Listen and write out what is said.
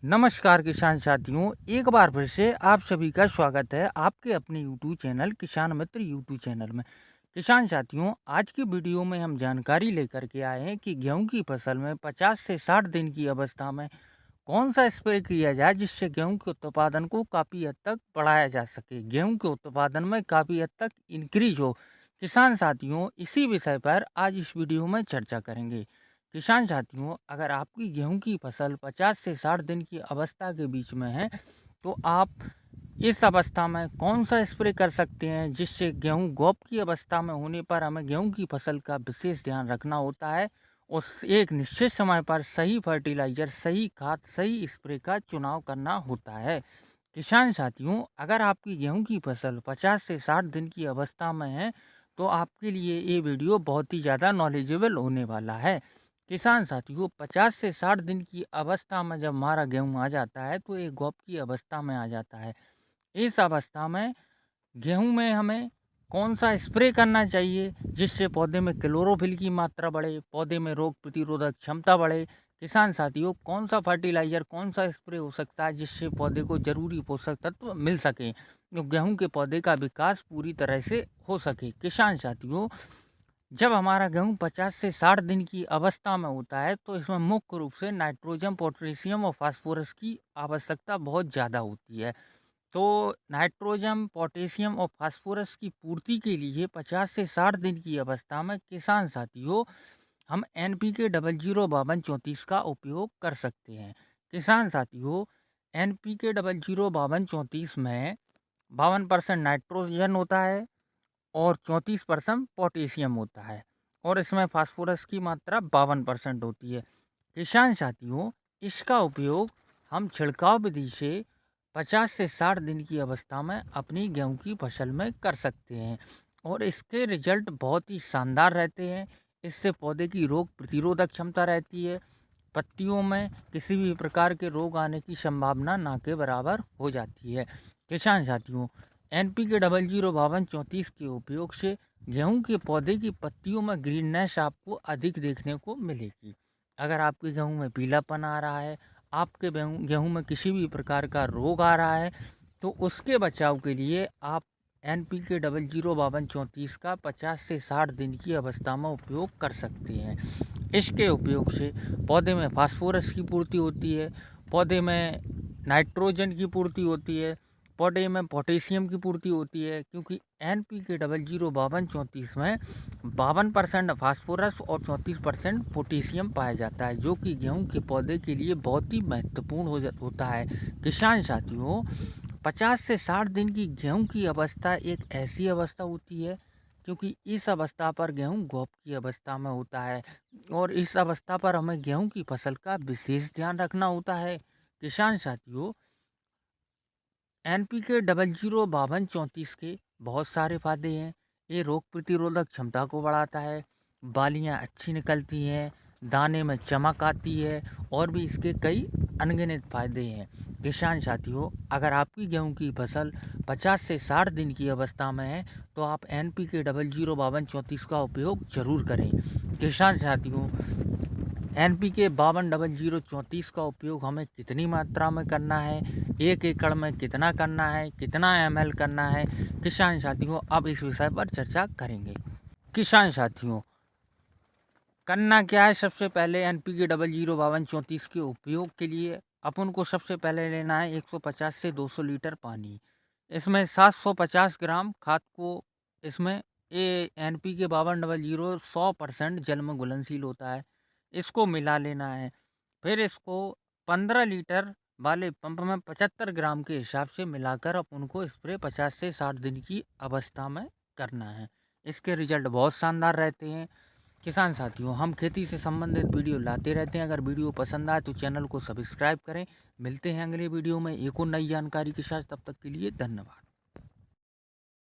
नमस्कार किसान साथियों, एक बार फिर से आप सभी का स्वागत है आपके अपने यूट्यूब चैनल किसान मित्र यूट्यूब चैनल में। किसान साथियों, आज की वीडियो में हम जानकारी लेकर के आए हैं कि गेहूं की फसल में 50 से 60 दिन की अवस्था में कौन सा स्प्रे किया जाए जिससे गेहूं के उत्पादन को काफ़ी हद तक बढ़ाया जा सके, गेहूं के उत्पादन में काफ़ी हद तक इंक्रीज हो। किसान साथियों, इसी विषय पर आज इस वीडियो में चर्चा करेंगे। किसान साथियों, अगर आपकी गेहूं की फसल 50 से 60 दिन की अवस्था के बीच में है तो आप इस अवस्था में कौन सा स्प्रे कर सकते हैं जिससे गेहूं गौप की अवस्था में होने पर हमें गेहूं की फसल का विशेष ध्यान रखना होता है। उस एक निश्चित समय पर सही फर्टिलाइज़र, सही खाद, सही स्प्रे का चुनाव करना होता है। किसान साथियों, अगर आपकी गेहूं की फसल 50 से 60 दिन की अवस्था में है तो आपके लिए ये वीडियो बहुत ही ज़्यादा नॉलेजेबल होने वाला है। किसान साथियों, 50 से 60 दिन की अवस्था में जब हमारा गेहूं आ जाता है तो एक गौप की अवस्था में आ जाता है। इस अवस्था में गेहूं में हमें कौन सा स्प्रे करना चाहिए जिससे पौधे में क्लोरोफिल की मात्रा बढ़े, पौधे में रोग प्रतिरोधक क्षमता बढ़े। किसान साथियों, कौन सा फर्टिलाइज़र, कौन सा स्प्रे हो सकता है जिससे पौधे को ज़रूरी पोषक तत्व मिल सके, तो गेहूं के पौधे का विकास पूरी तरह से हो सके। किसान साथियों, जब हमारा गेहूँ 50 से 60 दिन की अवस्था में होता है तो इसमें मुख्य रूप से नाइट्रोजन, पोटेशियम और फास्फोरस की आवश्यकता बहुत ज़्यादा होती है। तो नाइट्रोजन, पोटेशियम और फास्फोरस की पूर्ति के लिए 50 से 60 दिन की अवस्था में किसान साथियों हम NPK 005234 का उपयोग कर सकते हैं। किसान साथियों, NPK 005234 में 52% नाइट्रोजन होता है और 34% पोटेशियम होता है और इसमें फास्फोरस की मात्रा 52% होती है। किसान साथियों, इसका उपयोग हम छिड़काव विधि से 50 से 60 दिन की अवस्था में अपनी गेहूं की फसल में कर सकते हैं और इसके रिजल्ट बहुत ही शानदार रहते हैं। इससे पौधे की रोग प्रतिरोधक क्षमता रहती है, पत्तियों में किसी भी प्रकार के रोग आने की संभावना ना के बराबर हो जाती है। किसान साथियों, NPK 005234 के उपयोग से गेहूं के पौधे की पत्तियों में ग्रीननेस आपको अधिक देखने को मिलेगी। अगर आपके गेहूं में पीलापन आ रहा है, आपके गेहूं में किसी भी प्रकार का रोग आ रहा है, तो उसके बचाव के लिए आप NPK 005234 का 50 से 60 दिन की अवस्था में उपयोग कर सकते हैं। इसके उपयोग से पौधे में फास्फोरस की पूर्ति होती है, पौधे में नाइट्रोजन की पूर्ति होती है, पौधे में पोटेशियम की पूर्ति होती है, क्योंकि NPK 005234 में 52% फास्फोरस और 34% पोटेशियम पाया जाता है, जो कि गेहूं के पौधे के लिए बहुत ही महत्वपूर्ण होता है। किसान साथियों, 50 से 60 दिन की गेहूं की अवस्था एक ऐसी अवस्था होती है क्योंकि इस अवस्था पर गेहूं गौप की अवस्था में होता है और इस अवस्था पर हमें गेहूं की फसल का विशेष ध्यान रखना होता है। किसान साथियों, NPK 005234 के बहुत सारे फायदे हैं। ये रोग प्रतिरोधक क्षमता को बढ़ाता है, बालियां अच्छी निकलती हैं, दाने में चमक आती है और भी इसके कई अनगिनत फायदे हैं। किसान साथियों, अगर आपकी गेहूं की फसल 50 से 60 दिन की अवस्था में है तो आप NPK 005234 का उपयोग जरूर करें। किसान साथियों, NPK 520034 का उपयोग हमें कितनी मात्रा में करना है, 1 एकड़ में कितना करना है, कितना ml करना है, किसान साथियों अब इस विषय पर चर्चा करेंगे। किसान साथियों, करना क्या है, सबसे पहले NPK 005234 के उपयोग के लिए अपन को सबसे पहले लेना है 150 से 200 लीटर पानी। इसमें 750 ग्राम खाद को इसमें ये NPK 5200 100% जल में घुलनशील होता है, इसको मिला लेना है। फिर इसको 15 लीटर वाले पंप में 75 ग्राम के हिसाब से मिलाकर अपन को स्प्रे 50 से 60 दिन की अवस्था में करना है। इसके रिजल्ट बहुत शानदार रहते हैं। किसान साथियों, हम खेती से संबंधित वीडियो लाते रहते हैं। अगर वीडियो पसंद आए तो चैनल को सब्सक्राइब करें। मिलते हैं अगले वीडियो में एक और नई जानकारी के साथ, तब तक के लिए धन्यवाद।